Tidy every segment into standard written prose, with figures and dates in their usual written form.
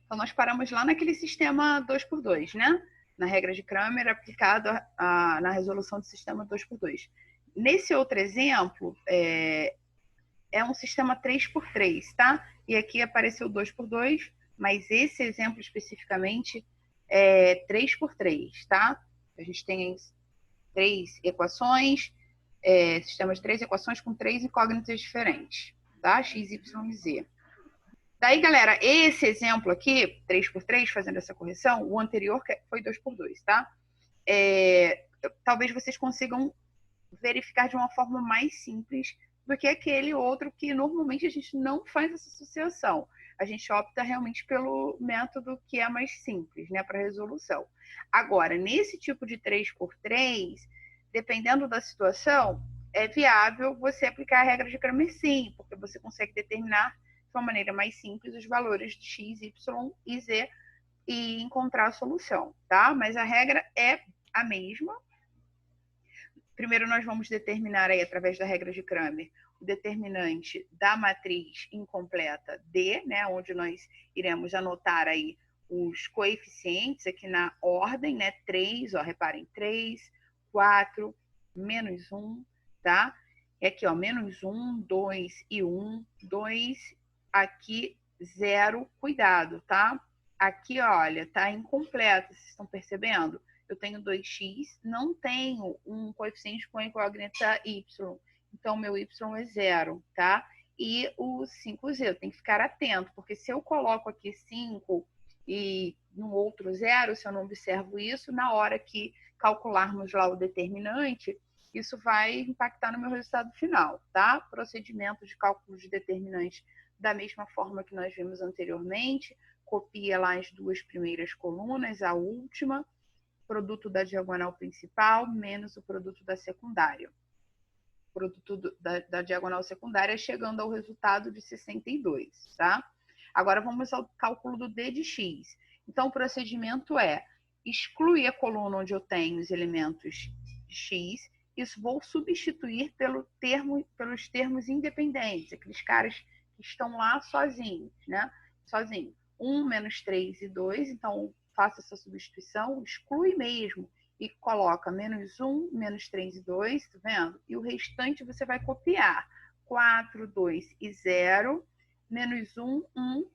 Então, nós paramos lá naquele sistema 2x2, né? Na regra de Cramer aplicado na resolução do sistema 2x2. Nesse outro exemplo, é um sistema 3x3, tá? E aqui apareceu 2x2, mas esse exemplo especificamente é 3x3, tá? A gente tem 3 equações, sistema de 3 equações com 3 incógnitas diferentes, tá? X, Y e Z. Daí, galera, esse exemplo aqui, 3x3, fazendo essa correção, o anterior foi 2x2, tá? Talvez vocês consigam verificar de uma forma mais simples do que aquele outro que normalmente a gente não faz essa associação. A gente opta realmente pelo método que é mais simples, né, para resolução. Agora, nesse tipo de 3x3, dependendo da situação, é viável você aplicar a regra de Cramer sim, porque você consegue determinar de uma maneira mais simples os valores de x, y e z e encontrar a solução, tá? Mas a regra é a mesma. Primeiro, nós vamos determinar aí, através da regra de Cramer, o determinante da matriz incompleta D, né, onde nós iremos anotar aí os coeficientes aqui na ordem, né, 3, ó, reparem, 3, 4, menos 1, tá? E aqui, ó, menos 1, 2 e 1, 2, aqui 0, cuidado, tá? Aqui, olha, tá incompleto, vocês estão percebendo? Eu tenho 2x, não tenho um coeficiente com incógnita y. Então, meu y é 0, tá? E o 5z, eu tenho que ficar atento, porque se eu coloco aqui 5 e no outro 0, se eu não observo isso, na hora que calcularmos lá o determinante, isso vai impactar no meu resultado final, tá? Procedimento de cálculo de determinante da mesma forma que nós vimos anteriormente, copia lá as duas primeiras colunas, a última, produto da diagonal principal menos o produto da secundária. O produto da diagonal secundária chegando ao resultado de 62, tá? Agora vamos ao cálculo do D de x. Então, o procedimento é excluir a coluna onde eu tenho os elementos x, isso vou substituir pelos termos independentes, aqueles caras que estão lá sozinhos, né? Sozinho. 1, menos 3 e 2, então faça essa substituição, exclui mesmo e coloca menos 1, menos 3 e 2, tá vendo? E o restante você vai copiar. 4, 2 e 0, menos 1, 1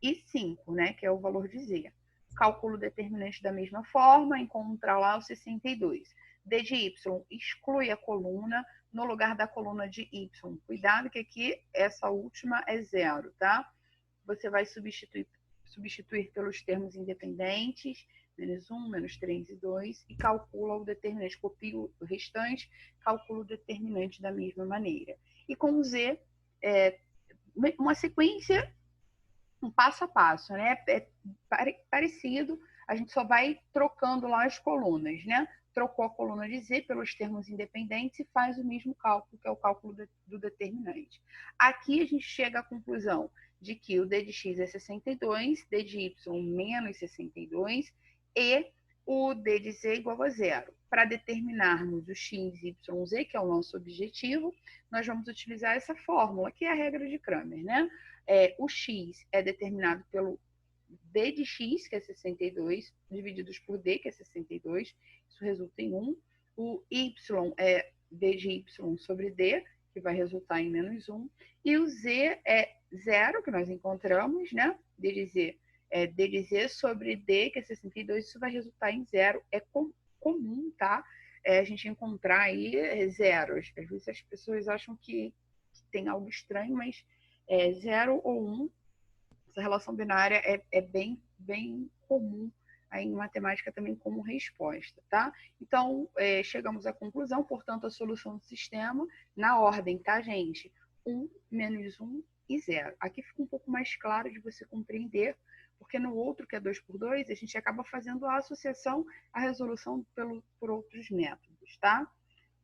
e 5, né? Que é o valor de Z. Calculo o determinante da mesma forma, encontra lá o 62. D de Y, exclui a coluna no lugar da coluna de Y. Cuidado que aqui essa última é 0, tá? Você vai substituir pelos termos independentes, menos 1, menos 3 e 2, e calcula o determinante, copia o restante, calcula o determinante da mesma maneira. E com o Z, uma sequência, um passo a passo, né? Parecido, a gente só vai trocando lá as colunas, né? Trocou a coluna de Z pelos termos independentes e faz o mesmo cálculo, que é o cálculo do determinante. Aqui a gente chega à conclusão de que o D de x é 62, D de y menos 62 e o D de z igual a 0. Para determinarmos o x, y, z, que é o nosso objetivo, nós vamos utilizar essa fórmula, que é a regra de Cramer, né? O x é determinado pelo D de x, que é 62, divididos por D, que é 62, isso resulta em 1. O y é D de y sobre D, que vai resultar em menos 1. E o z é 0, que nós encontramos, né? D de z é D de z sobre D, que é 62, isso vai resultar em 0. É comum, tá? A gente encontrar aí zeros. Às vezes as pessoas acham que tem algo estranho, mas 0 ou 1, essa relação binária é bem comum aí em matemática também como resposta, tá? Então, chegamos à conclusão, portanto, a solução do sistema, na ordem, tá, gente? 1, menos 1 e 0. Aqui fica um pouco mais claro de você compreender, porque no outro, que é 2x2, a gente acaba fazendo a associação à resolução por outros métodos, tá?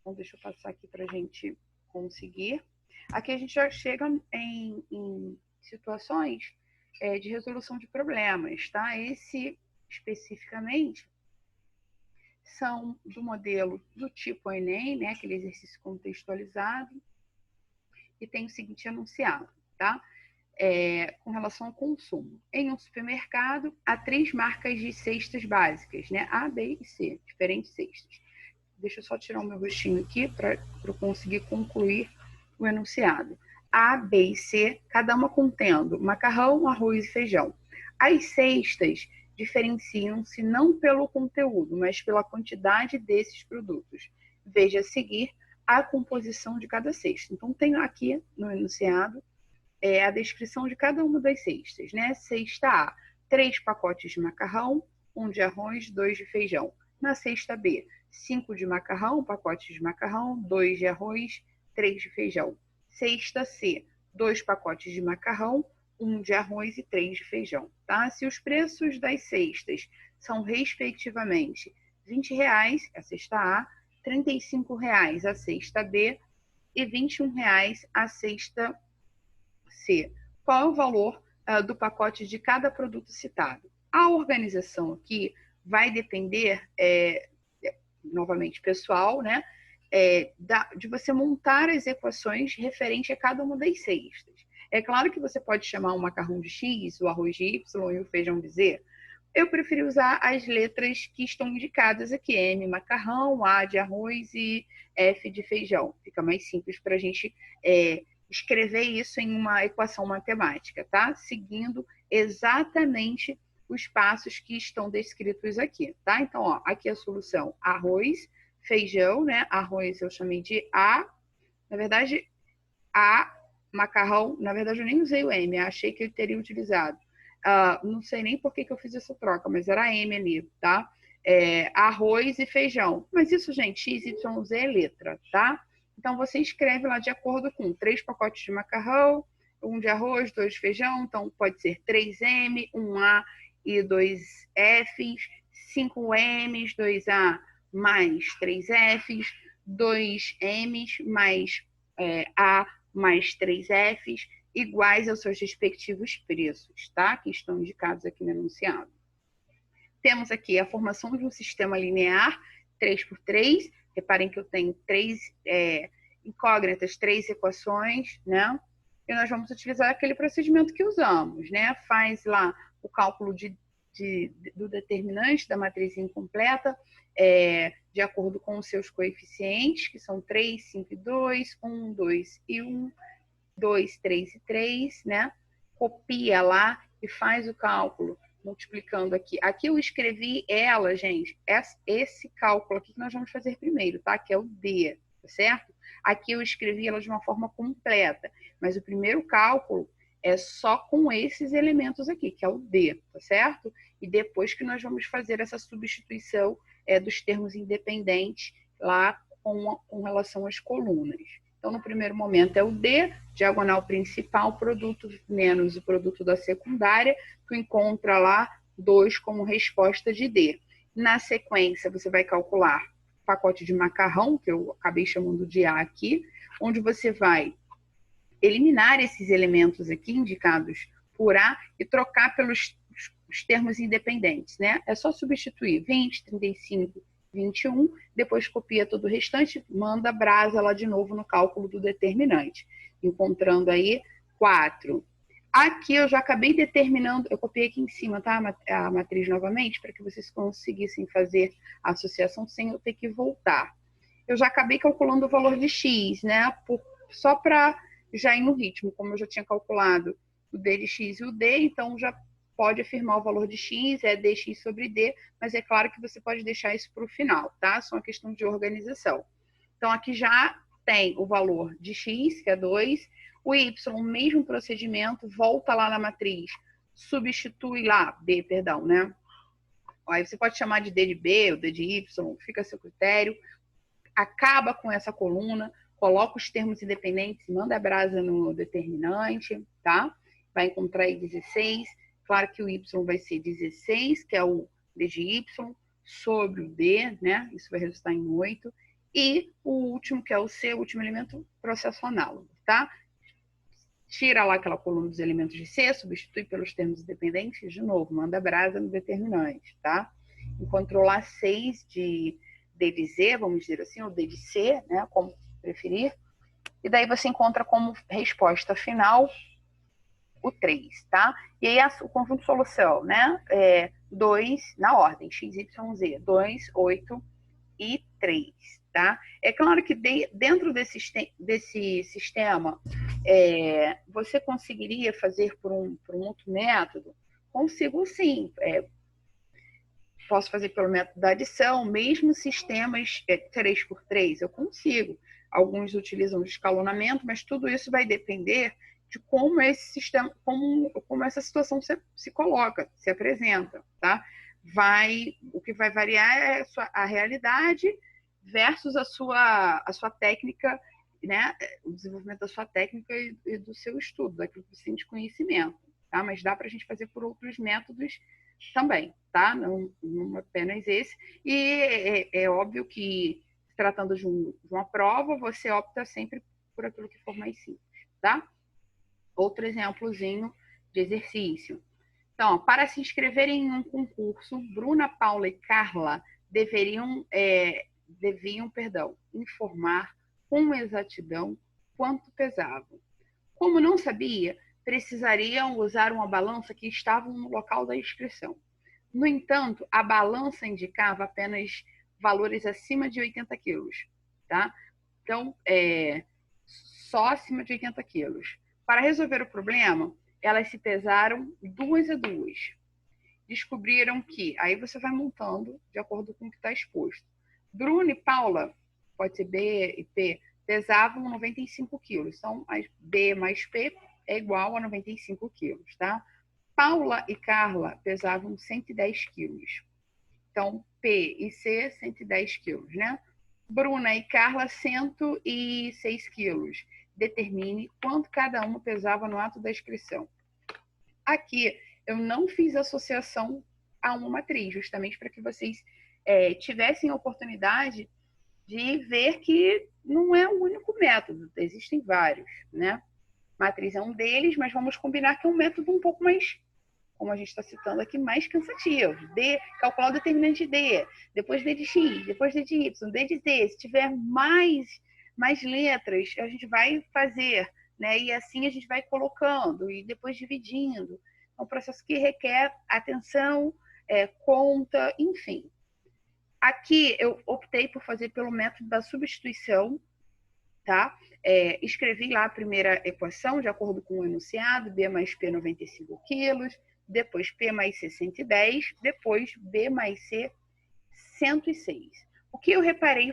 Então, deixa eu passar aqui para a gente conseguir. Aqui a gente já chega em situações de resolução de problemas, tá? Esse, especificamente, são do modelo do tipo Enem, né? Aquele exercício contextualizado, e tem o seguinte enunciado, tá? com relação ao consumo. Em um supermercado, há 3 marcas de cestas básicas, né? A, B e C, diferentes cestas. Deixa eu só tirar o meu rostinho aqui para eu conseguir concluir o enunciado. A, B e C, cada uma contendo macarrão, arroz e feijão. As cestas diferenciam-se não pelo conteúdo, mas pela quantidade desses produtos. Veja a seguir a composição de cada cesta. Então, tenho aqui no enunciado a descrição de cada uma das cestas, né? Cesta A, 3 pacotes de macarrão, 1 de arroz, 2 de feijão. Na cesta B, 5 de macarrão, pacotes de macarrão, 2 de arroz, 3 de feijão. Cesta C, 2 pacotes de macarrão, 1 de arroz e 3 de feijão. Tá? Se os preços das cestas são, respectivamente, R$20 a cesta A, R$35 a cesta B e R$21 a cesta C. Qual é o valor do pacote de cada produto citado? A organização aqui vai depender, novamente, pessoal, né? De você montar as equações referente a cada uma das cestas. É claro que você pode chamar o macarrão de X, o arroz de Y e o feijão de Z. Eu preferi usar as letras que estão indicadas aqui, M macarrão, A de arroz e F de feijão. Fica mais simples para a gente escrever isso em uma equação matemática, tá? Seguindo exatamente os passos que estão descritos aqui, tá? Então, ó, aqui a solução: arroz, feijão, né? Arroz eu chamei de A. Na verdade, A, macarrão, na verdade eu nem usei o M, achei que ele teria utilizado. Não sei nem por que eu fiz essa troca, mas era M ali, tá? Arroz e feijão. Mas isso, gente, X, Y, Z é letra, tá? Então, você escreve lá de acordo com 3 pacotes de macarrão, 1 de arroz, 2 de feijão. Então, pode ser 3M, 1A e 2Fs, 5Ms, 2A mais 3Fs, 2Ms mais A mais 3Fs, iguais aos seus respectivos preços, tá? Que estão indicados aqui no enunciado. Temos aqui a formação de um sistema linear 3x3. Reparem que eu tenho 3 incógnitas, 3 equações, né? E nós vamos utilizar aquele procedimento que usamos, né? Faz lá o cálculo do determinante da matriz incompleta, de acordo com os seus coeficientes, que são 3, 5 e 2, 1, 2 e 1, 2, 3 e 3, né? Copia lá e faz o cálculo, multiplicando aqui. Aqui eu escrevi ela, gente, esse cálculo aqui que nós vamos fazer primeiro, tá? Que é o D, tá certo? Aqui eu escrevi ela de uma forma completa, mas o primeiro cálculo é só com esses elementos aqui, que é o D, tá certo? E depois que nós vamos fazer essa substituição dos termos independentes lá com relação às colunas. Então, no primeiro momento é o D, diagonal principal, produto menos o produto da secundária, tu encontra lá 2 como resposta de D. Na sequência, você vai calcular o pacote de macarrão, que eu acabei chamando de A aqui, onde você vai eliminar esses elementos aqui indicados por A e trocar pelos os termos independentes, né? É só substituir 20, 35, 21, depois copia todo o restante, manda brasa lá de novo no cálculo do determinante, encontrando aí 4. Aqui eu já acabei determinando, eu copiei aqui em cima, tá? A matriz novamente, para que vocês conseguissem fazer a associação sem eu ter que voltar. Eu já acabei calculando o valor de X, né? Só para já ir no ritmo, como eu já tinha calculado o D de X e o D, então já pode afirmar o valor de X, é dx sobre D, mas é claro que você pode deixar isso para o final, tá? Só uma questão de organização. Então, aqui já tem o valor de X, que é 2, o Y, mesmo procedimento, volta lá na matriz, substitui lá, B, perdão, né? Aí você pode chamar de D de B ou D de Y, fica a seu critério. Acaba com essa coluna, coloca os termos independentes, manda a brasa no determinante, tá? Vai encontrar aí 16. Claro que o Y vai ser 16, que é o D de Y, sobre o D, né? Isso vai resultar em 8. E o último, que é o C, o último elemento, processo análogo, tá? Tira lá aquela coluna dos elementos de C, substitui pelos termos independentes, de novo, manda brasa no determinante, tá? Encontrou lá 6 de D de Z, vamos dizer assim, ou D de C, né? Como preferir. E daí você encontra como resposta final o 3, tá? E aí o conjunto de solução, né? 2, na ordem, x, y, z, 2, 8 e 3, tá? É claro que dentro desse sistema, você conseguiria fazer por um outro método? Consigo sim. Posso fazer pelo método da adição, mesmo sistemas 3x3, eu consigo. Alguns utilizam de escalonamento, mas tudo isso vai depender de como esse sistema, como essa situação se coloca, se apresenta, tá? O que vai variar é a realidade versus a sua técnica, né? O desenvolvimento da sua técnica e do seu estudo, daquilo que você tem de conhecimento, tá? Mas dá para a gente fazer por outros métodos também, tá? Não apenas esse. E é óbvio que, se tratando de uma prova, você opta sempre por aquilo que for mais simples, tá? Outro exemplozinho de exercício. Então, para se inscreverem em um concurso, Bruna, Paula e Carla deviam informar com exatidão quanto pesavam. Como não sabia, precisariam usar uma balança que estava no local da inscrição. No entanto, a balança indicava apenas valores acima de 80 quilos, tá? Então, só acima de 80 quilos. Para resolver o problema, elas se pesaram 2 a 2. Descobriram que, aí você vai montando de acordo com o que está exposto. Bruna e Paula, pode ser B e P, pesavam 95 quilos. Então, B mais P é igual a 95 quilos, tá? Paula e Carla pesavam 110 quilos. Então, P e C, 110 quilos, né? Bruna e Carla, 106 quilos. Determine quanto cada uma pesava no ato da inscrição. Aqui, eu não fiz associação a uma matriz, justamente para que vocês tivessem a oportunidade de ver que não é o único método, existem vários, né? Matriz é um deles, mas vamos combinar que é um método um pouco mais, como a gente está citando aqui, mais cansativo. Calcular o determinante de D, depois D de X, depois D de Y, D de Z. Se tiver mais letras, a gente vai fazer, né? E assim a gente vai colocando e depois dividindo. É um processo que requer atenção, conta, enfim. Aqui eu optei por fazer pelo método da substituição, tá? Escrevi lá a primeira equação, de acordo com o enunciado, B mais P 95 quilos, depois P mais C 110, depois B mais C 106. O que eu reparei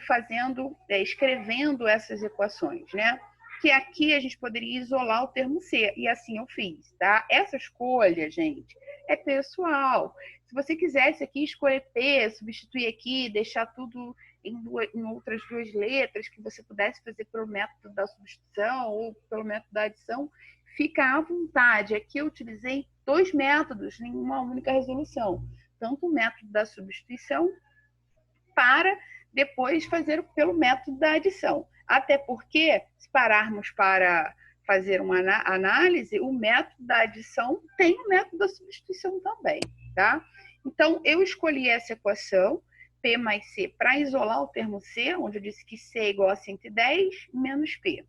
escrevendo essas equações, né? Que aqui a gente poderia isolar o termo C, e assim eu fiz, tá? Essa escolha, gente, é pessoal. Se você quisesse aqui escolher P, substituir aqui, deixar tudo em outras duas letras, que você pudesse fazer pelo método da substituição ou pelo método da adição, fica à vontade. Aqui eu utilizei 2 métodos em uma única resolução. Tanto o método da substituição para depois fazer pelo método da adição. Até porque, se pararmos para fazer uma análise, o método da adição tem o método da substituição também, tá? Então, eu escolhi essa equação, P mais C, para isolar o termo C, onde eu disse que C é igual a 110 menos P.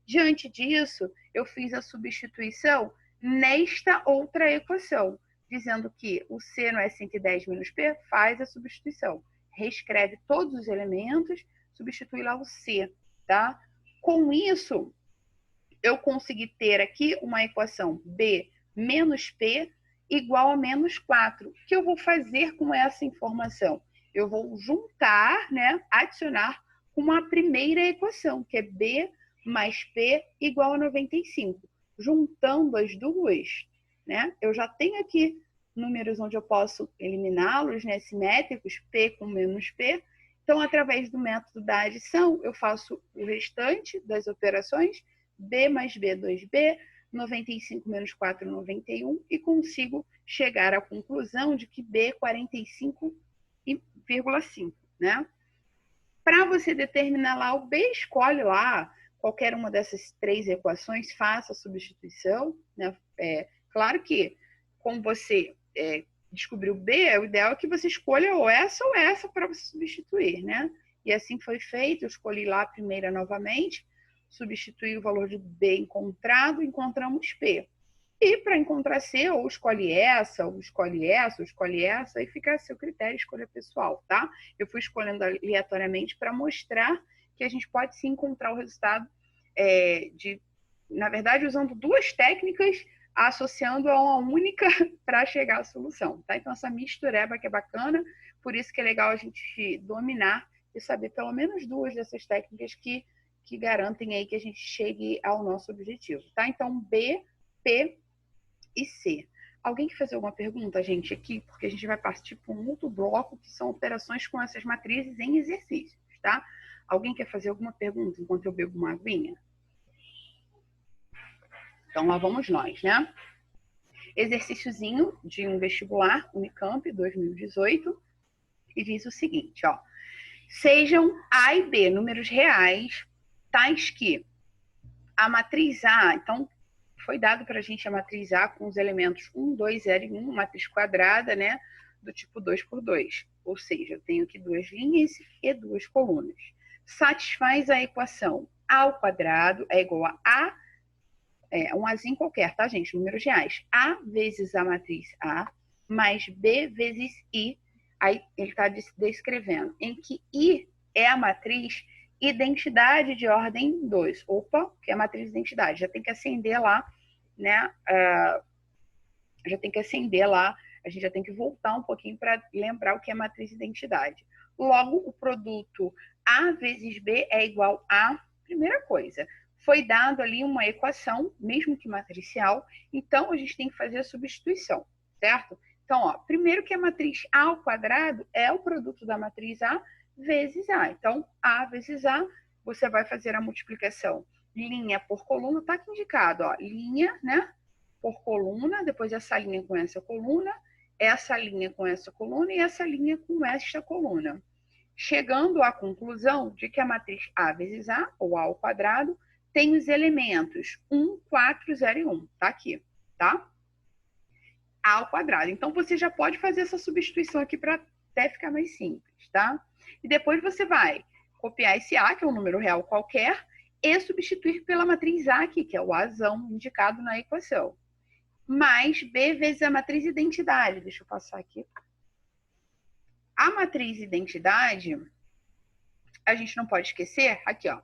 Diante disso, eu fiz a substituição nesta outra equação, dizendo que o C não é 110 menos P, faz a substituição. Reescreve todos os elementos, substitui lá o C, tá? Com isso, eu consegui ter aqui uma equação B menos P igual a menos 4. O que eu vou fazer com essa informação? Eu vou juntar, né, adicionar com a primeira equação, que é B mais P igual a 95. Juntando as duas, né, eu já tenho aqui números onde eu posso eliminá-los, né, simétricos, P com menos P. Então, através do método da adição, eu faço o restante das operações, B mais B, 2B, 95 menos 4, 91, e consigo chegar à conclusão de que B é 45,5, né? Para você determinar lá o B, escolhe lá qualquer uma dessas 3 equações, faça a substituição, né? Claro que, como você descobriu B, o ideal é que você escolha ou essa para você substituir, né? E assim foi feito, eu escolhi lá a primeira novamente, substituí o valor de B encontrado, encontramos P. E para encontrar C, ou escolhe essa, ou escolhe essa, ou escolhe essa, e fica a seu critério, escolha pessoal, tá? Eu fui escolhendo aleatoriamente para mostrar que a gente pode sim encontrar o resultado na verdade, usando duas técnicas, associando a uma única para chegar à solução, tá? Então, essa mistureba que é bacana, por isso que é legal a gente dominar e saber pelo menos duas dessas técnicas que garantem aí que a gente chegue ao nosso objetivo, tá? Então, B, P e C. Alguém quer fazer alguma pergunta, gente, aqui? Porque a gente vai partir para um outro bloco, que são operações com essas matrizes em exercícios, tá? Alguém quer fazer alguma pergunta enquanto eu bebo uma aguinha? Então, lá vamos nós, né? Exercíciozinho de um vestibular, Unicamp 2018, e diz o seguinte, ó. Sejam A e B números reais, tais que a matriz A, então, foi dado para a gente a matriz A com os elementos 1, 2, 0 e 1, matriz quadrada, né? Do tipo 2 por 2. Ou seja, eu tenho aqui duas linhas e duas colunas. Satisfaz a equação A ao quadrado é igual a um Azinho qualquer, tá, gente? Números reais. A vezes a matriz A mais B vezes I. Aí ele está descrevendo em que I é a matriz identidade de ordem 2. Opa, que é a matriz identidade. Já tem que acender lá, né? Já tem que acender lá. A gente já tem que voltar um pouquinho para lembrar o que é matriz identidade. Logo, o produto A vezes B é igual a... Primeira coisa, foi dado ali uma equação, mesmo que matricial, então a gente tem que fazer a substituição, certo? Então, ó, primeiro que a matriz A ao quadrado é o produto da matriz A vezes A. Então, A vezes A, você vai fazer a multiplicação linha por coluna, tá aqui indicado, ó, linha, né, por coluna, depois essa linha com essa coluna com essa coluna e essa linha com esta coluna. Chegando à conclusão de que a matriz A vezes A, ou A ao quadrado, tem os elementos 1, 4, 0 e 1. Tá aqui, tá? A ao quadrado. Então, você já pode fazer essa substituição aqui para até ficar mais simples, tá? E depois você vai copiar esse A, que é um número real qualquer, e substituir pela matriz A aqui, que é o Azão indicado na equação. Mais B vezes a matriz identidade. Deixa eu passar aqui. A matriz identidade, a gente não pode esquecer, aqui, ó.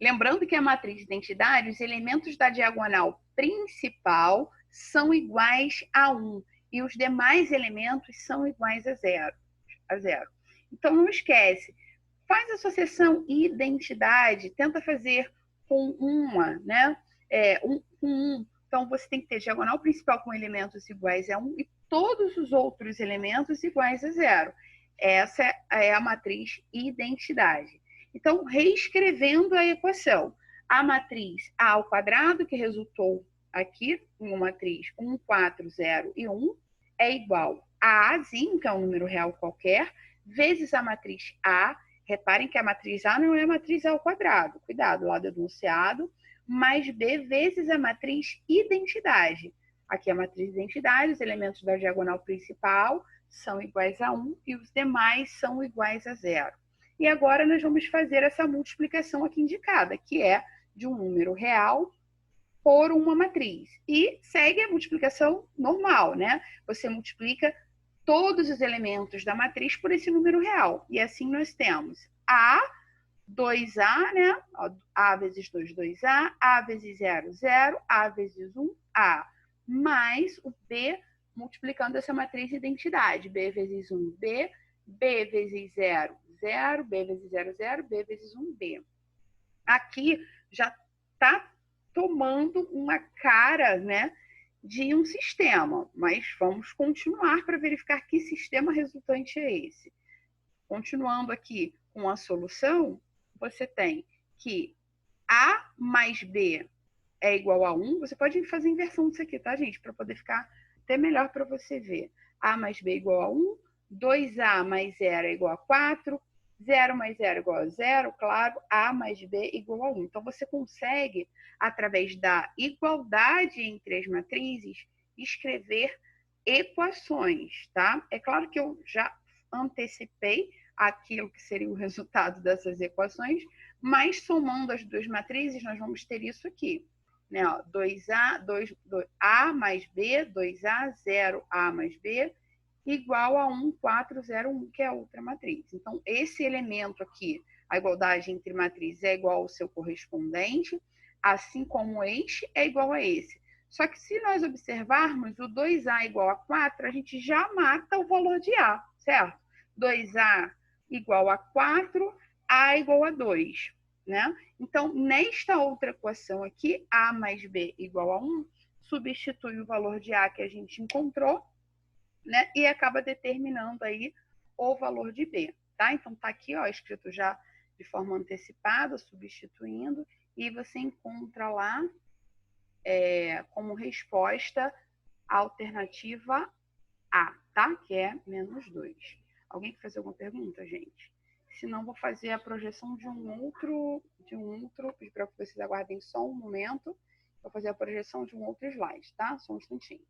Lembrando que a matriz identidade, os elementos da diagonal principal são iguais a 1 e os demais elementos são iguais a 0. Então, não esquece, faz a associação identidade, tenta fazer com uma, né? Um. Então, você tem que ter diagonal principal com elementos iguais a 1 e todos os outros elementos iguais a 0. Essa é a matriz identidade. Então, reescrevendo a equação, a matriz A ao quadrado, que resultou aqui em uma matriz 1, 4, 0 e 1, é igual a Azinho, que é um número real qualquer, vezes a matriz A. Reparem que a matriz A não é a matriz A ao quadrado, cuidado, lá do enunciado, mais B vezes a matriz identidade. Aqui a matriz identidade, os elementos da diagonal principal são iguais a 1 e os demais são iguais a 0. E agora nós vamos fazer essa multiplicação aqui indicada, que é de um número real por uma matriz. E segue a multiplicação normal, né? Você multiplica todos os elementos da matriz por esse número real. E assim nós temos A, 2A, né? A vezes 2, 2A, A vezes 0, 0, A vezes 1, A, mais o B multiplicando essa matriz identidade. B vezes 1, B, B vezes 0, 0, B vezes 0, 0, B vezes 1, B. Aqui já está tomando uma cara, né, de um sistema, mas vamos continuar para verificar que sistema resultante é esse. Continuando aqui com a solução, você tem que A mais B é igual a 1. Você pode fazer inversão disso aqui, tá, gente? Para poder ficar até melhor para você ver. A mais B é igual a 1. 2A mais 0 é igual a 4. 0 mais 0 é igual a 0, claro. A mais B é igual a 1. Então, você consegue, através da igualdade entre as matrizes, escrever equações, tá? É claro que eu já antecipei aquilo que seria o resultado dessas equações, mas somando as duas matrizes, nós vamos ter isso aqui. né? Ó, 2A, 2A mais B, 2A, 0A mais B, igual a 1, 4, 0, 1, que é a outra matriz. Então, esse elemento aqui, a igualdade entre matrizes é igual ao seu correspondente, assim como este é igual a esse. Só que se nós observarmos o 2A igual a 4, a gente já mata o valor de A, certo? 2A igual a 4, A igual a 2, né? Então, nesta outra equação aqui, A mais B igual a 1, substitui o valor de A que a gente encontrou, né? E acaba determinando aí o valor de B, tá? Então tá aqui, ó, escrito já de forma antecipada, substituindo, e você encontra lá como resposta a alternativa A, tá? Que é menos 2. Alguém quer fazer alguma pergunta, gente? Se não, vou fazer a projeção de um outro, pedir para que vocês aguardem só um momento, vou fazer a projeção de um outro slide, tá? Só um instantinho.